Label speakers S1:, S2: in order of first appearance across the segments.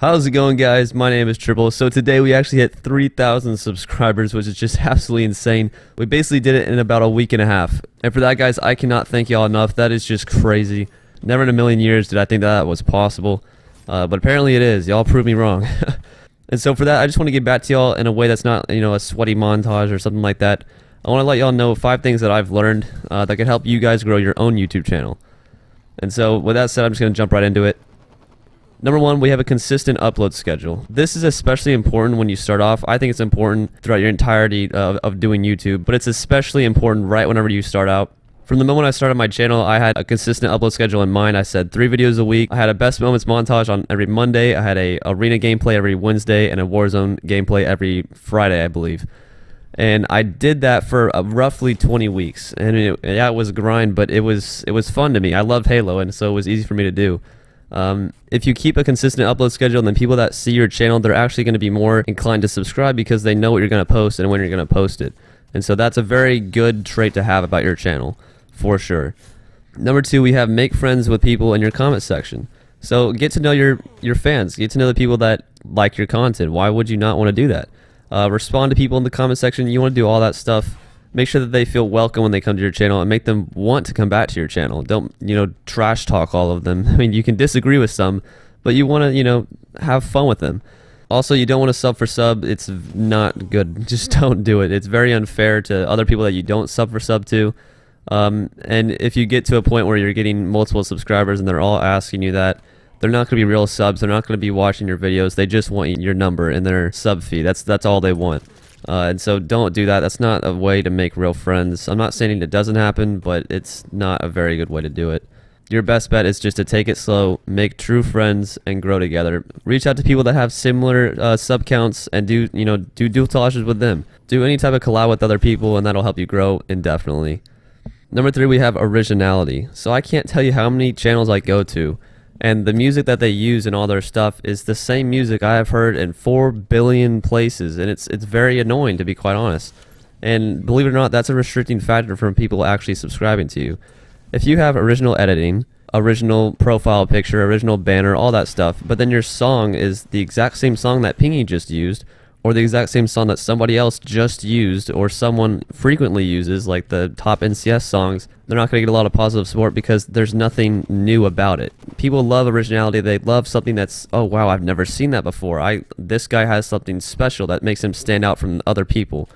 S1: How's it going, guys? My name is Trypal. So today we actually hit 3,000 subscribers, which is just absolutely insane. We basically did it in about a week and a half. And for that, guys, I cannot thank y'all enough. That is just crazy. Never in a million years did I think that was possible. But apparently it is. Y'all proved me wrong. And so for that, I just want to get back to y'all in a way that's not, a sweaty montage or something like that. I want to let y'all know 5 things that I've learned that could help you guys grow your own YouTube channel. And so with that said, I'm just going to jump right into it. Number 1, we have a consistent upload schedule. This is especially important when you start off. I think it's important throughout your entirety of doing YouTube, but it's especially important right whenever you start out. From the moment I started my channel, I had a consistent upload schedule in mind. I said 3 videos a week. I had a best moments montage on every Monday. I had a arena gameplay every Wednesday and a Warzone gameplay every Friday, I believe. And I did that for roughly 20 weeks. And it was a grind, but it was fun to me. I loved Halo, and so it was easy for me to do. If you keep a consistent upload schedule, then people that see your channel, they're actually going to be more inclined to subscribe because they know what you're going to post and when you're going to post it. And so that's a very good trait to have about your channel, for sure. Number 2, we have make friends with people in your comment section. So get to know your fans, get to know the people that like your content. Why would you not want to do that? Respond to people in the comment section. You want to do all that stuff. Make sure that they feel welcome when they come to your channel and make them want to come back to your channel. Don't, trash talk all of them. I mean, you can disagree with some, but you want to, have fun with them. Also, you don't want to sub for sub. It's not good. Just don't do it. It's very unfair to other people that you don't sub for sub to. And if you get to a point where you're getting multiple subscribers and they're all asking you that, they're not going to be real subs. They're not going to be watching your videos. They just want your number in their sub feed. That's all they want. And so don't do that. That's not a way to make real friends. I'm not saying it doesn't happen, but it's not a very good way to do it. Your best bet is just to take it slow, make true friends, and grow together. Reach out to people that have similar sub counts and do dual collages with them. Do any type of collab with other people, and that'll help you grow indefinitely. Number 3, we have originality. So I can't tell you how many channels I go to, and the music that they use in all their stuff is the same music I have heard in 4 billion places, and it's very annoying, to be quite honest. And believe it or not, that's a restricting factor from people actually subscribing to you. If you have original editing, original profile picture, original banner, all that stuff, but then your song is the exact same song that Pingy just used, or the exact same song that somebody else just used, or someone frequently uses, like the top NCS songs, they're not going to get a lot of positive support because there's nothing new about it. People love originality. They love something that's, oh wow, I've never seen that before. This guy has something special that makes him stand out from other people.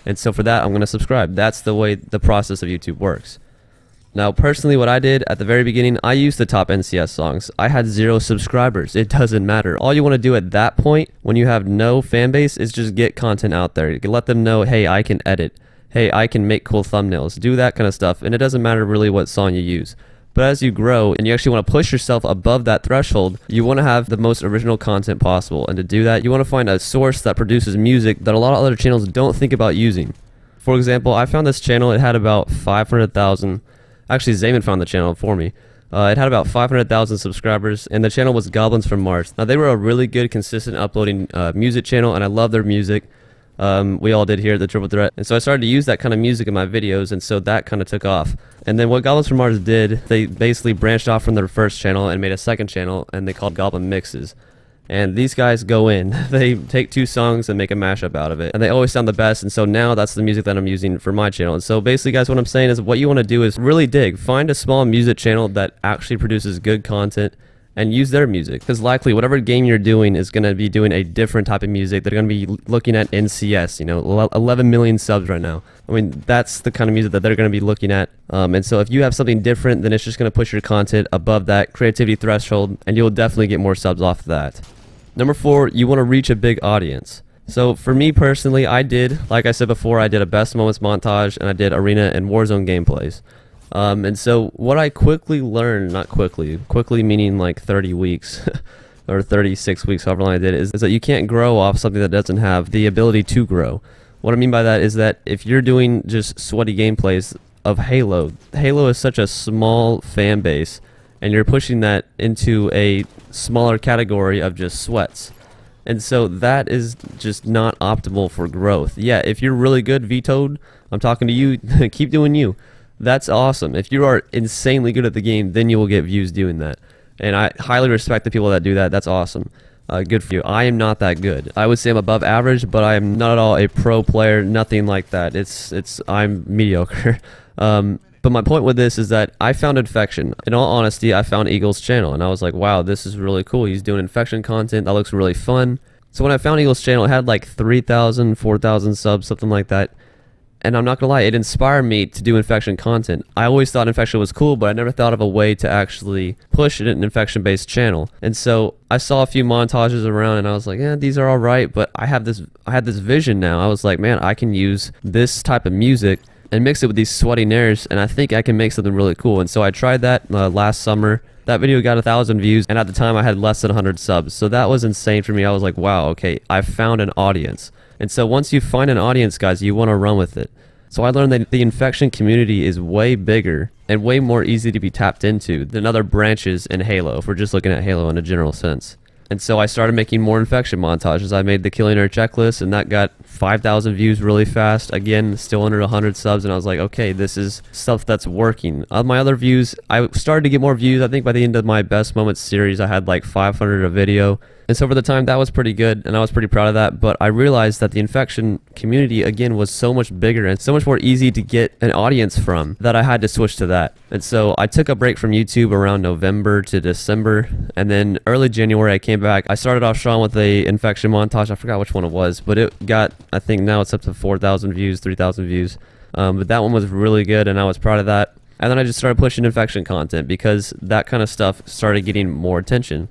S1: And so for that, I'm going to subscribe. That's the way the process of YouTube works. Now, personally, what I did at the very beginning, I used the top NCS songs. I had 0 subscribers. It doesn't matter. All you want to do at that point, when you have no fan base, is just get content out there. You can let them know, hey, I can edit. Hey, I can make cool thumbnails. Do that kind of stuff. And it doesn't matter really what song you use. But as you grow and you actually want to push yourself above that threshold, you want to have the most original content possible. And to do that, you want to find a source that produces music that a lot of other channels don't think about using. For example, I found this channel. It had about 500,000. Actually, Zaman found the channel for me. It had about 500,000 subscribers, and the channel was Goblins from Mars. Now, they were a really good, consistent uploading music channel, and I love their music. We all did here at the Triple Threat. And so I started to use that kind of music in my videos, and so that kind of took off. And then what Goblins from Mars did, they basically branched off from their first channel and made a second channel, and they called Goblin Mixes. And these guys go in, they take 2 songs and make a mashup out of it. And they always sound the best, and so now that's the music that I'm using for my channel. And so basically, guys, what I'm saying is what you want to do is really dig. Find a small music channel that actually produces good content and use their music. Because likely, whatever game you're doing is going to be doing a different type of music. They're going to be looking at NCS, 11 million subs right now. I mean, that's the kind of music that they're going to be looking at. And so if you have something different, then it's just going to push your content above that creativity threshold, and you'll definitely get more subs off of that. Number 4, you want to reach a big audience. So for me personally, like I said before, I did a best moments montage and I did arena and Warzone gameplays. And so what I quickly learned, not quickly meaning like 30 weeks or 36 weeks, however long I did, is that you can't grow off something that doesn't have the ability to grow. What I mean by that is that if you're doing just sweaty gameplays of Halo is such a small fan base, and you're pushing that into a smaller category of just sweats. And so that is just not optimal for growth. Yeah, if you're really good, vetoed, I'm talking to you, keep doing you. That's awesome. If you are insanely good at the game, then you will get views doing that. And I highly respect the people that do that. That's awesome. Good for you. I am not that good. I would say I'm above average, but I am not at all a pro player, nothing like that. I'm mediocre. But my point with this is that I found Infection. In all honesty, I found Eagle's channel, and I was like, wow, this is really cool. He's doing Infection content. That looks really fun. So when I found Eagle's channel, it had like 3,000, 4,000 subs, something like that. And I'm not gonna lie, it inspired me to do Infection content. I always thought Infection was cool, but I never thought of a way to actually push an Infection-based channel. And so I saw a few montages around, and I was like, yeah, these are all right, but I had this vision now. I was like, man, I can use this type of music and mix it with these sweaty nares, and I think I can make something really cool. And so I tried that last summer. That video got 1,000 views, and at the time I had less than 100 subs. So that was insane for me. I was like, wow, okay, I found an audience. And so once you find an audience, guys, you want to run with it. So I learned that the Infection community is way bigger and way more easy to be tapped into than other branches in Halo, if we're just looking at Halo in a general sense. And so I started making more Infection montages. I made the Killionaire checklist, and that got 5,000 views really fast. Again, still under 100 subs, and I was like, okay, this is stuff that's working. On my other views, I started to get more views. I think by the end of my Best Moments series, I had like 500 a video. And so for the time, that was pretty good, and I was pretty proud of that. But I realized that the Infection community, again, was so much bigger and so much more easy to get an audience from that I had to switch to that. And so I took a break from YouTube around November to December, and then early January I came back. I started off strong with the Infection montage. I forgot which one it was, but it got, I think now it's up to 4,000 views, 3,000 views. But that one was really good, and I was proud of that. And then I just started pushing Infection content because that kind of stuff started getting more attention.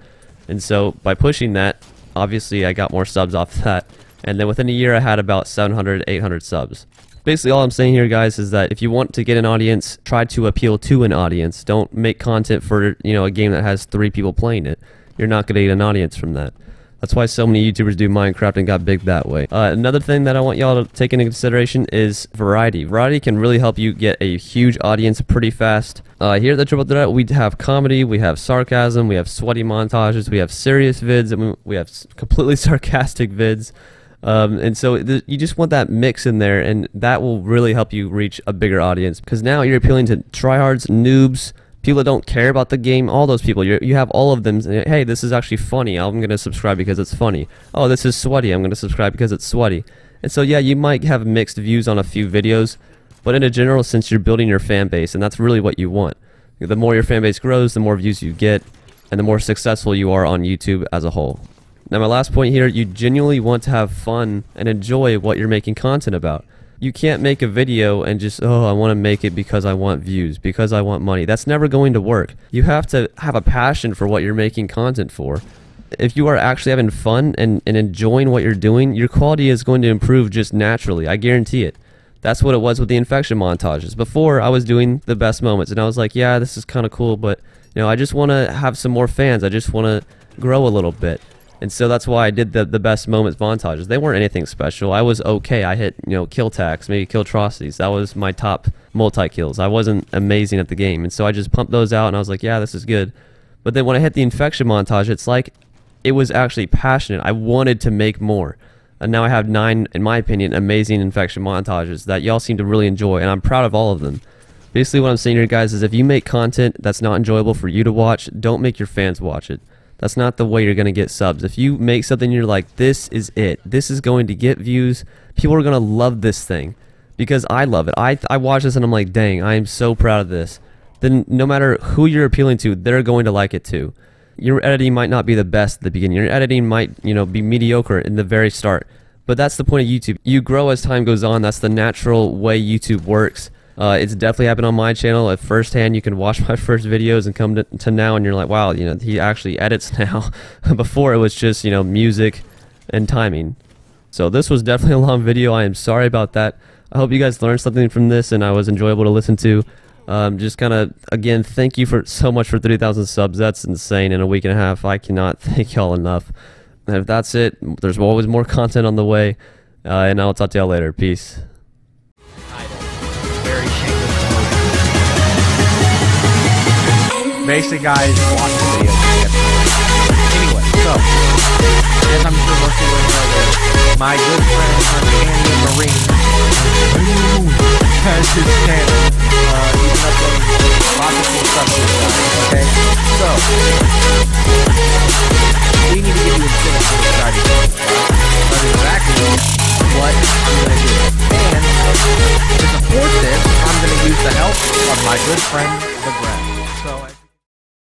S1: And so by pushing that, obviously I got more subs off that. And then within a year I had about 700, 800 subs. Basically all I'm saying here, guys, is that if you want to get an audience, try to appeal to an audience. Don't make content for, you know, a game that has 3 people playing it. You're not going to get an audience from that. That's why so many YouTubers do Minecraft and got big that way. Another thing that I want y'all to take into consideration is variety. Variety can really help you get a huge audience pretty fast. Here at the Trypal Threat, we have comedy, we have sarcasm, we have sweaty montages, we have serious vids, and we have completely sarcastic vids. And so you just want that mix in there, and that will really help you reach a bigger audience. Because now you're appealing to tryhards, noobs, people that don't care about the game, all those people. You have all of them. Hey, this is actually funny. I'm going to subscribe because it's funny. Oh, this is sweaty. I'm going to subscribe because it's sweaty. And so, yeah, you might have mixed views on a few videos, but in a general sense, you're building your fan base, and that's really what you want. The more your fan base grows, the more views you get, and the more successful you are on YouTube as a whole. Now, my last point here, you genuinely want to have fun and enjoy what you're making content about. You can't make a video and just, oh, I want to make it because I want views, because I want money. That's never going to work. You have to have a passion for what you're making content for. If you are actually having fun and enjoying what you're doing, your quality is going to improve just naturally. I guarantee it. That's what it was with the Infection montages. Before, I was doing the Best Moments, and I was like, yeah, this is kind of cool, but you know, I just want to have some more fans. I just want to grow a little bit. And so that's why I did the Best Moments montages. They weren't anything special. I was okay. I hit, you know, kill tags, maybe kill atrocities. That was my top multi-kills. I wasn't amazing at the game. And so I just pumped those out, and I was like, yeah, this is good. But then when I hit the Infection montage, it's like it was actually passionate. I wanted to make more. And now I have 9, in my opinion, amazing Infection montages that y'all seem to really enjoy, and I'm proud of all of them. Basically what I'm saying here, guys, is if you make content that's not enjoyable for you to watch, don't make your fans watch it. That's not the way you're going to get subs. If you make something you're like, this is it. This is going to get views. People are going to love this thing because I love it. I watch this and I'm like, dang, I am so proud of this. Then no matter who you're appealing to, they're going to like it too. Your editing might not be the best at the beginning. Your editing might, you know, be mediocre in the very start. But that's the point of YouTube. You grow as time goes on. That's the natural way YouTube works. It's definitely happened on my channel. At firsthand, you can watch my first videos and come to now, and you're like, wow, you know, he actually edits now. Before it was just, you know, music and timing. So this was definitely a long video. I am sorry about that. I hope you guys learned something from this, and I was enjoyable to listen to. Just kind of, again, thank you so much for 3,000 subs. That's insane in a week and a half. I cannot thank y'all enough. And if that's it, there's always more content on the way, and I'll talk to y'all later. Peace.
S2: Basically, guys, watch the video. Anyway, so, as I'm sure most of you know, my good friend, Candy Marine, has his channel. He's been uploading lots of cool stuff to this guy, okay? So, we need to give you a of my good friend, the Greg.